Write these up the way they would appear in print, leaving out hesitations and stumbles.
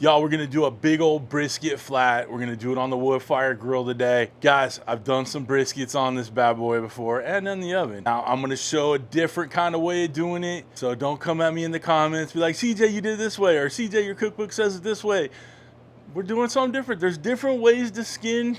Y'all, we're gonna do a big old brisket flat. We're gonna do it on the Woodfire Grill today. Guys, I've done some briskets on this bad boy before and in the oven. Now, I'm gonna show a different kind of way of doing it. So don't come at me in the comments, be like, CJ, you did it this way, or CJ, your cookbook says it this way. We're doing something different. There's different ways to skin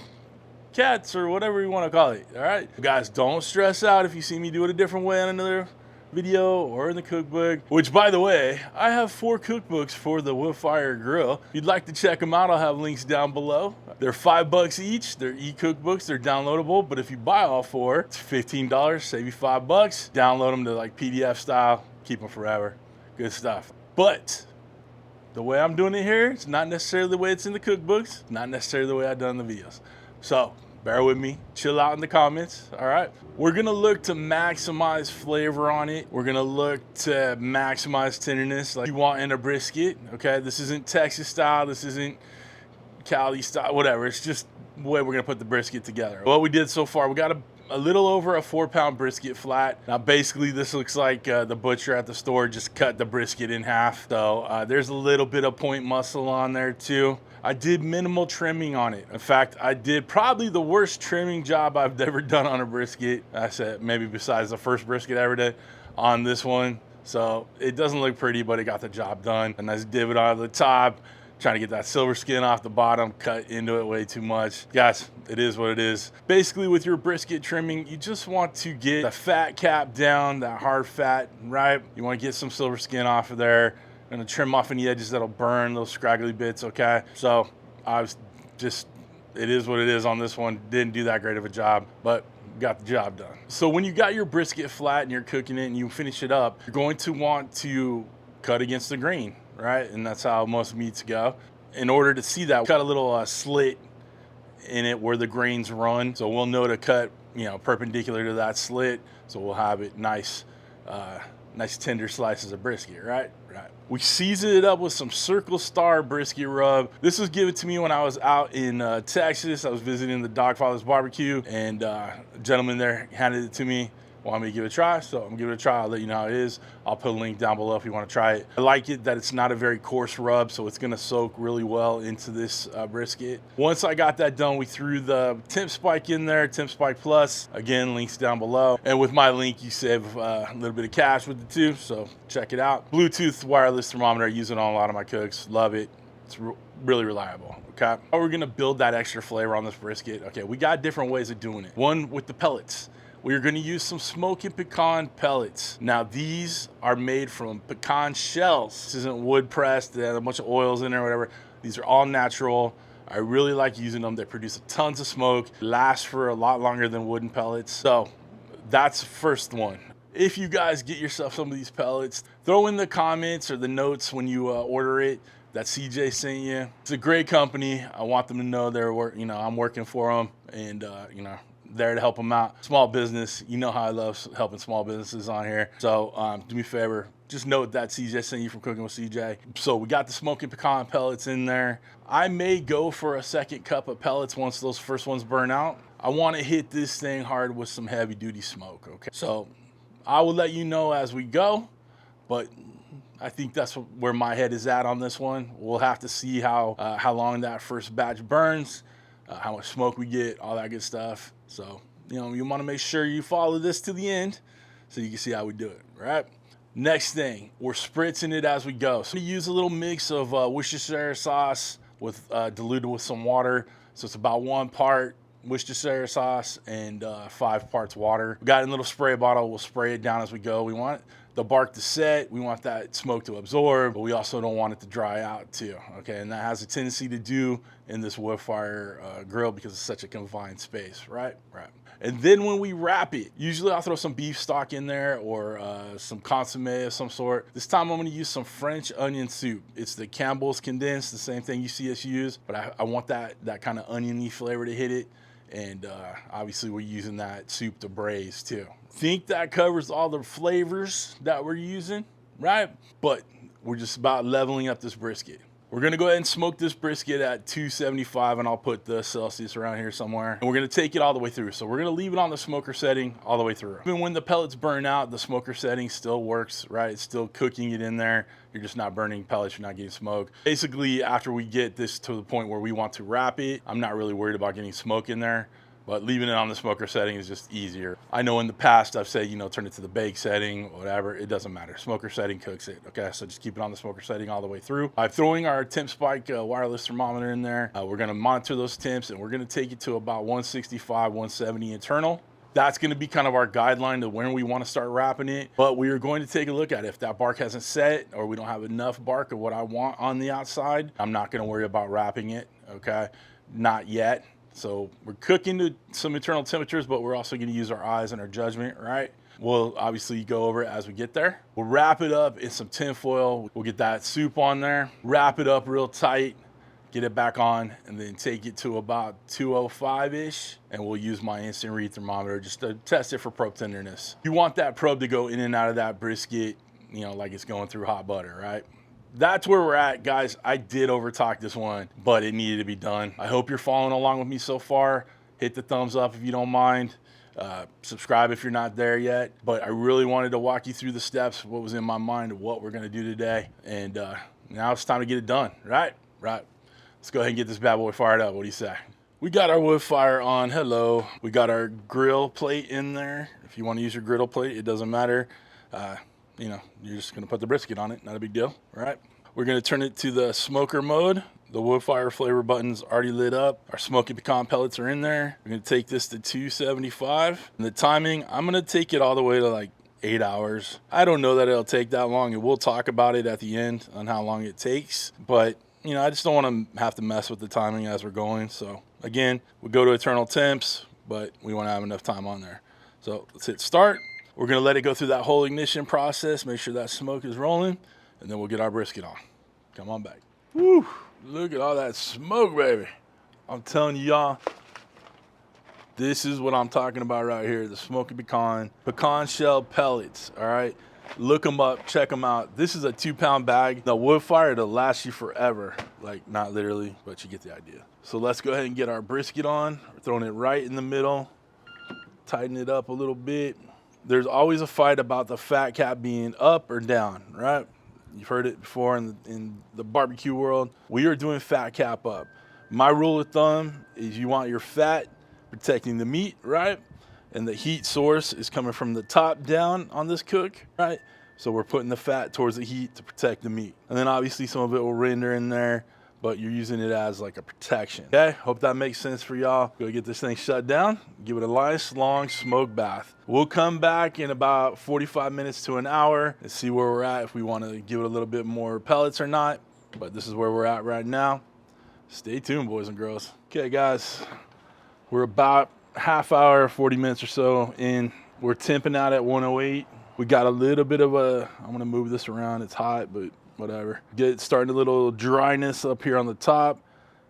cats or whatever you wanna call it, all right? Guys, don't stress out if you see me do it a different way on another video or in the cookbook, which by the way, I have 4 cookbooks for the Woodfire Grill. If you'd like to check them out, I'll have links down below. They're $5 each. They're e-cookbooks. They're downloadable, but if you buy all 4, it's $15, save you $5. Download them to like PDF style, keep them forever. Good stuff. But the way I'm doing it here, it's not necessarily the way it's in the cookbooks, not necessarily the way I've done the videos. So bear with me, chill out in the comments, all right? We're gonna look to maximize flavor on it. We're gonna look to maximize tenderness like you want in a brisket, okay? This isn't Texas style, this isn't Cali style, whatever. It's just the way we're gonna put the brisket together. What we did so far, we got a little over a 4-pound brisket flat. Now basically this looks like the butcher at the store just cut the brisket in half. So there's a little bit of point muscle on there too. I did minimal trimming on it. In fact, I did probably the worst trimming job I've ever done on a brisket. I said maybe besides the first brisket I ever did on this one. So it doesn't look pretty, but it got the job done. A nice divot on the top, trying to get that silver skin off the bottom, cut into it way too much. Guys, it is what it is. Basically with your brisket trimming, you just want to get the fat cap down, that hard fat, right? You want to get some silver skin off of there. Gonna trim off any edges that'll burn, those scraggly bits, okay? So I was just, it is what it is on this one. Didn't do that great of a job, but got the job done. So when you got your brisket flat and you're cooking it and you finish it up, you're going to want to cut against the grain, right? And that's how most meats go. In order to see that, cut a little slit in it where the grains run. So we'll know to cut, you know, perpendicular to that slit. So we'll have it nice, nice tender slices of brisket, right? Right. We seasoned it up with some Circle Star brisket rub. This was given to me when I was out in Texas. I was visiting the Dogfather's Barbecue, and a gentleman there handed it to me. Want me to give it a try, so I'm gonna give it a try. I'll let you know how it is. I'll put a link down below if you want to try it. I like it that it's not a very coarse rub, so it's gonna soak really well into this brisket. Once I got that done, we threw the temp spike in there, temp spike plus. Again, links down below. And with my link, you save a little bit of cash with the two, so check it out. Bluetooth wireless thermometer, I use it on a lot of my cooks. Love it. It's really reliable, okay? How we're gonna build that extra flavor on this brisket? Okay, we got different ways of doing it. One with the pellets. We're gonna use some Smokin Pecan pellets. Now these are made from pecan shells. This isn't wood pressed, they have a bunch of oils in there or whatever. These are all natural. I really like using them. They produce tons of smoke, last for a lot longer than wooden pellets. So that's the first one. If you guys get yourself some of these pellets, throw in the comments or the notes when you order it that CJ sent you. It's a great company. I want them to know I'm working for them, and there to help them out. Small business, you know how I love helping small businesses on here. So do me a favor, just note that CJ sent you from Cooking with CJ. So we got the Smokin Pecan pellets in there. I may go for a second cup of pellets once those first ones burn out. I want to hit this thing hard with some heavy duty smoke, okay? So I will let you know as we go, but I think that's where my head is at on this one. We'll have to see how long that first batch burns, how much smoke we get, all that good stuff. So, you want to make sure you follow this to the end so you can see how we do it, right? Next thing, we're spritzing it as we go. So we use a little mix of Worcestershire sauce with diluted with some water. So it's about 1 part Worcestershire sauce and 5 parts water. We got it in a little spray bottle. We'll spray it down as we go. We want the bark to set. We want that smoke to absorb, but we also don't want it to dry out too, okay? And that has a tendency to do in this Woodfire grill because it's such a confined space, right? Right. And then when we wrap it, usually I'll throw some beef stock in there or some consomme of some sort. This time I'm gonna use some French onion soup. It's the Campbell's condensed, the same thing you see us use, but I want that kind of oniony flavor to hit it. And obviously we're using that soup to braise too. Think that covers all the flavors that we're using, right? But we're just about leveling up this brisket. We're gonna go ahead and smoke this brisket at 275, and I'll put the Celsius around here somewhere. And we're gonna take it all the way through. So we're gonna leave it on the smoker setting all the way through. Even when the pellets burn out, the smoker setting still works, right? It's still cooking it in there. You're just not burning pellets, you're not getting smoke. Basically, after we get this to the point where we want to wrap it, I'm not really worried about getting smoke in there, but leaving it on the smoker setting is just easier. I know in the past I've said, you know, turn it to the bake setting, whatever, it doesn't matter. Smoker setting cooks it, okay? So just keep it on the smoker setting all the way through. I'm throwing our temp spike wireless thermometer in there. We're gonna monitor those temps, and we're gonna take it to about 165, 170 internal. That's gonna be kind of our guideline to when we wanna start wrapping it. But we are going to take a look at it. If that bark hasn't set, or we don't have enough bark of what I want on the outside, I'm not gonna worry about wrapping it, okay? Not yet. So we're cooking to some internal temperatures, but we're also gonna use our eyes and our judgment, right? We'll obviously go over it as we get there. We'll wrap it up in some tin foil. We'll get that soup on there, wrap it up real tight, get it back on, and then take it to about 205-ish, and we'll use my instant read thermometer just to test it for probe tenderness. You want that probe to go in and out of that brisket, you know, like it's going through hot butter, right? That's where we're at, guys. I did overtalk this one, but it needed to be done. I hope you're following along with me so far. Hit the thumbs up if you don't mind. Subscribe if you're not there yet. But I really wanted to walk you through the steps, what was in my mind, of what we're gonna do today. And now it's time to get it done, right? Right. Let's go ahead and get this bad boy fired up. What do you say? We got our wood fire on. Hello. We got our grill plate in there. If you want to use your griddle plate, it doesn't matter. You know, you're just gonna put the brisket on it, not a big deal, right? We're gonna turn it to the smoker mode. The wood fire flavor button's already lit up. Our Smokin Pecan pellets are in there. We're gonna take this to 275. And the timing, I'm gonna take it all the way to like 8 hours. I don't know that it'll take that long, and we'll talk about it at the end on how long it takes. But, you know, I just don't wanna have to mess with the timing as we're going. So again, we go to eternal temps, but we wanna have enough time on there. So let's hit start. We're gonna let it go through that whole ignition process, make sure that smoke is rolling, and then we'll get our brisket on. Come on back. Woo, look at all that smoke, baby. I'm telling you, y'all, this is what I'm talking about right here, the Smokin pecan shell pellets, all right? Look them up, check them out. This is a 2-pound bag. The wood fire, it'll last you forever. Like, not literally, but you get the idea. So let's go ahead and get our brisket on. We're throwing it right in the middle, tighten it up a little bit. There's always a fight about the fat cap being up or down, right? You've heard it before in the barbecue world. We are doing fat cap up. My rule of thumb is you want your fat protecting the meat, right? And the heat source is coming from the top down on this cook, right? So we're putting the fat towards the heat to protect the meat. And then obviously some of it will render in there, but you're using it as like a protection. Okay, hope that makes sense for y'all. Go get this thing shut down, give it a nice long smoke bath. We'll come back in about 45 minutes to an hour and see where we're at, if we want to give it a little bit more pellets or not. But this is where we're at right now. Stay tuned, boys and girls. Okay, guys, we're about half hour, 40 minutes or so in. We're temping out at 108. We got a little bit of I'm gonna move this around, it's hot, but whatever. Starting a little dryness up here on the top.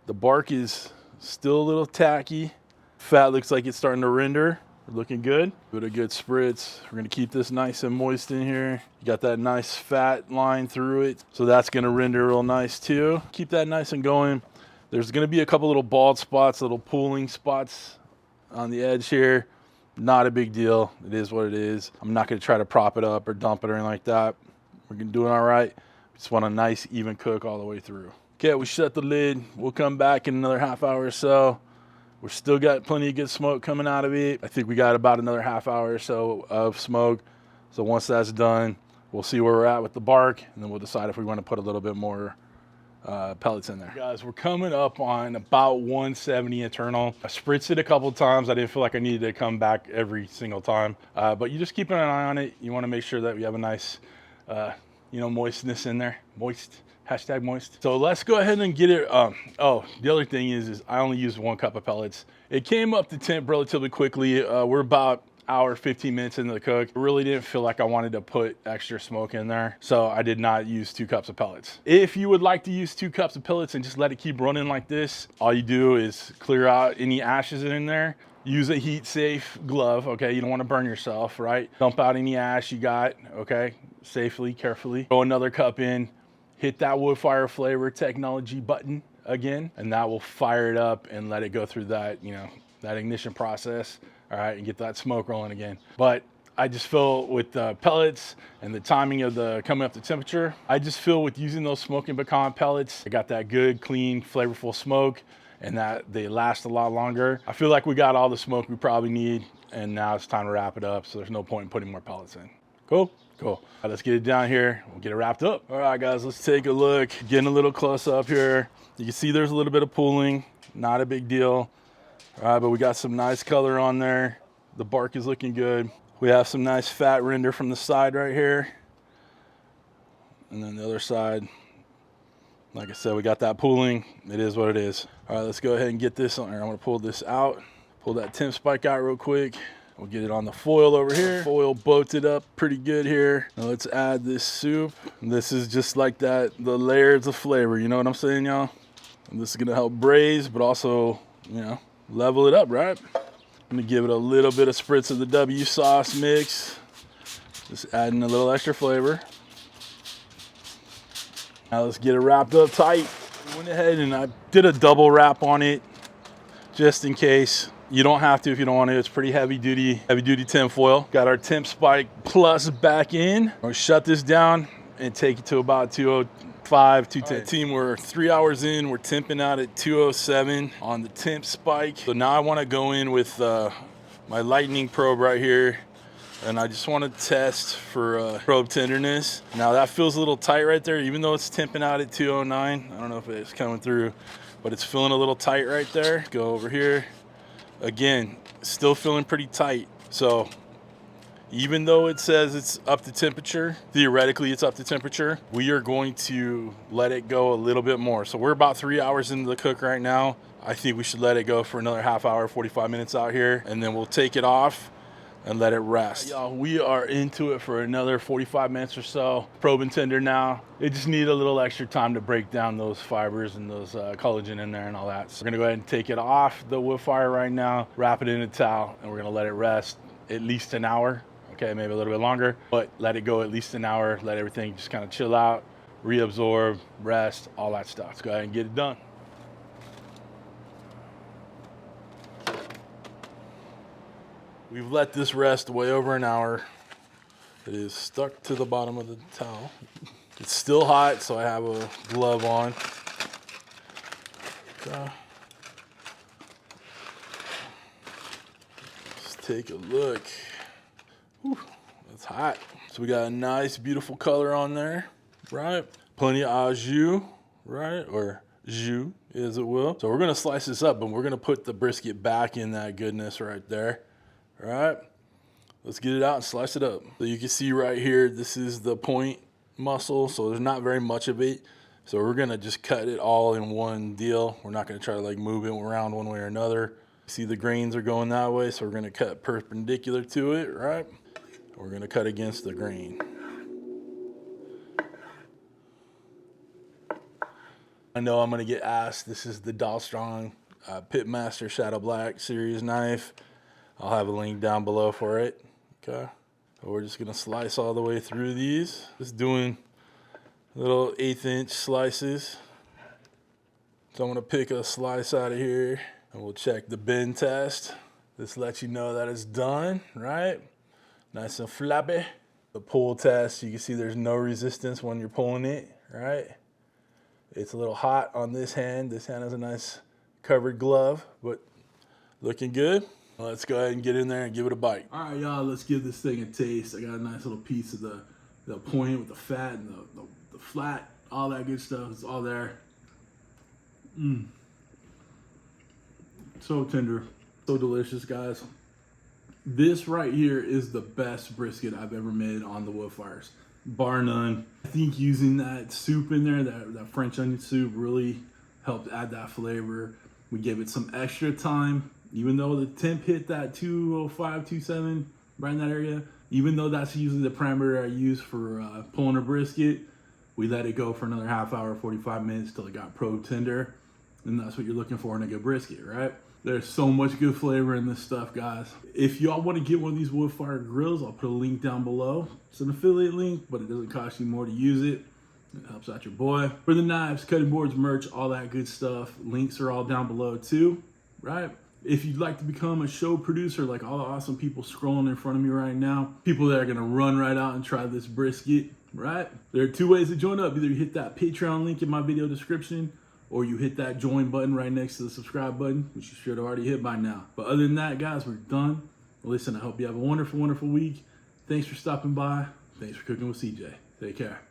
The bark is still a little tacky. Fat looks like it's starting to render. We're looking good. Give it a good spritz. We're gonna keep this nice and moist in here. You got that nice fat line through it, so that's gonna render real nice too. Keep that nice and going. There's gonna be a couple little bald spots, little pooling spots on the edge here. Not a big deal. It is what it is. I'm not gonna try to prop it up or dump it or anything like that. We're gonna do it all right. Just want a nice even cook all the way through. Okay, we shut the lid. We'll come back in another half hour or so. We're still got plenty of good smoke coming out of it. I think we got about another half hour or so of smoke. So once that's done, we'll see where we're at with the bark, and then we'll decide if we want to put a little bit more pellets in there. Guys, we're coming up on about 170 internal. I spritzed it a couple of times. I didn't feel like I needed to come back every single time, but you just keep an eye on it. You want to make sure that we have a nice you know, moistness in there. Moist, hashtag moist. So let's go ahead and get it. Oh, the other thing is I only used 1 cup of pellets. It came up to temp relatively quickly. We're about hour, 15 minutes into the cook. I really didn't feel like I wanted to put extra smoke in there, so I did not use 2 cups of pellets. If you would like to use 2 cups of pellets and just let it keep running like this, all you do is clear out any ashes in there. Use a heat safe glove, okay? You don't want to burn yourself, right? Dump out any ash you got, okay? Safely, carefully. Throw another cup in, hit that Woodfire flavor technology button again, and that will fire it up and let it go through that, you know, that ignition process, all right, and get that smoke rolling again. But I just feel with the pellets and the timing of the coming up to temperature, I just feel with using those Smokin Pecan pellets, I got that good, clean, flavorful smoke, and that they last a lot longer. I feel like we got all the smoke we probably need, and now it's time to wrap it up, so there's no point in putting more pellets in. Cool? Cool. All right, let's get it down here. We'll get it wrapped up. All right, guys, let's take a look. Getting a little close up here. You can see there's a little bit of pooling. Not a big deal. All right, but we got some nice color on there. The bark is looking good. We have some nice fat render from the side right here. And then the other side, like I said, we got that pooling. It is what it is. All right, let's go ahead and get this on here. I'm gonna pull this out. Pull that temp spike out real quick. We'll get it on the foil over here. Foil bolted up pretty good here. Now let's add this soup. This is just like that, the layers of flavor. You know what I'm saying, y'all? And this is gonna help braise, but also, you know, level it up, right? I'm gonna give it a little bit of spritz of the W sauce mix. Just adding a little extra flavor. Now let's get it wrapped up tight. I went ahead and I did a double wrap on it just in case. You don't have to if you don't want to. It's pretty heavy duty tin foil. Got our temp spike plus back in. We'll shut this down and take it to about 205, 210. Right, team, we're 3 hours in. We're temping out at 207 on the temp spike. So now I want to go in with my lightning probe right here. And I just want to test for probe tenderness. Now that feels a little tight right there, even though it's temping out at 209. I don't know if it's coming through, but it's feeling a little tight right there. Go over here. Again, still feeling pretty tight. So even though it says it's up to temperature, theoretically it's up to temperature, we are going to let it go a little bit more. So we're about 3 hours into the cook right now. I think we should let it go for another half hour, 45 minutes out here, and then we'll take it off and let it rest. Y'all, we are into it for another 45 minutes or so. Probe and tender now. It just need a little extra time to break down those fibers and those collagen in there and all that. So we're gonna go ahead and take it off the wood fire right now, wrap it in a towel, and we're gonna let it rest at least an hour. Okay, maybe a little bit longer, but let it go at least an hour. Let everything just kind of chill out, reabsorb, rest, all that stuff. Let's go ahead and get it done. We've let this rest way over an hour. It is stuck to the bottom of the towel. It's still hot, so I have a glove on. Let's take a look. Whew, that's hot. So we got a nice, beautiful color on there, right? Plenty of au jus, right? Or jus, as it will. So we're gonna slice this up, and we're gonna put the brisket back in that goodness right there. All right, let's get it out and slice it up. So you can see right here, this is the point muscle, so there's not very much of it. So we're gonna just cut it all in one deal. We're not gonna try to like move it around one way or another. See the grains are going that way, so we're gonna cut perpendicular to it, right? We're gonna cut against the grain. I know I'm gonna get asked, this is the Dalstrong Pitmaster Shadow Black series knife. I'll have a link down below for it, okay? So we're just gonna slice all the way through these. Just doing little 1/8 inch slices. So I'm gonna pick a slice out of here and we'll check the bend test. This lets you know that it's done, right? Nice and flappy. The pull test, you can see there's no resistance when you're pulling it, right? It's a little hot on this hand. This hand has a nice covered glove, but looking good. Let's go ahead and get in there and give it a bite. All right, y'all, let's give this thing a taste. I got a nice little piece of the point with the fat and the flat, all that good stuff. It's all there. So tender, so delicious, guys. This right here is the best brisket I've ever made on the Woodfires, bar none. I think using that soup in there, that French onion soup, really helped add that flavor. We gave it some extra time. Even though the temp hit that 205, 207, right in that area, even though that's usually the parameter I use for pulling a brisket, we let it go for another half hour, 45 minutes till it got probe tender. And that's what you're looking for in a good brisket, right? There's so much good flavor in this stuff, guys. If y'all want to get one of these Woodfire grills, I'll put a link down below. It's an affiliate link, but it doesn't cost you more to use it. It helps out your boy. For the knives, cutting boards, merch, all that good stuff, links are all down below too, right? If you'd like to become a show producer like all the awesome people scrolling in front of me right now, people that are gonna run right out and try this brisket, right? There are two ways to join up. Either you hit that Patreon link in my video description, or you hit that join button right next to the subscribe button, which you should have already hit by now. But other than that, guys, we're done. Listen, I hope you have a wonderful, wonderful week. Thanks for stopping by. Thanks for cooking with CJ. Take care.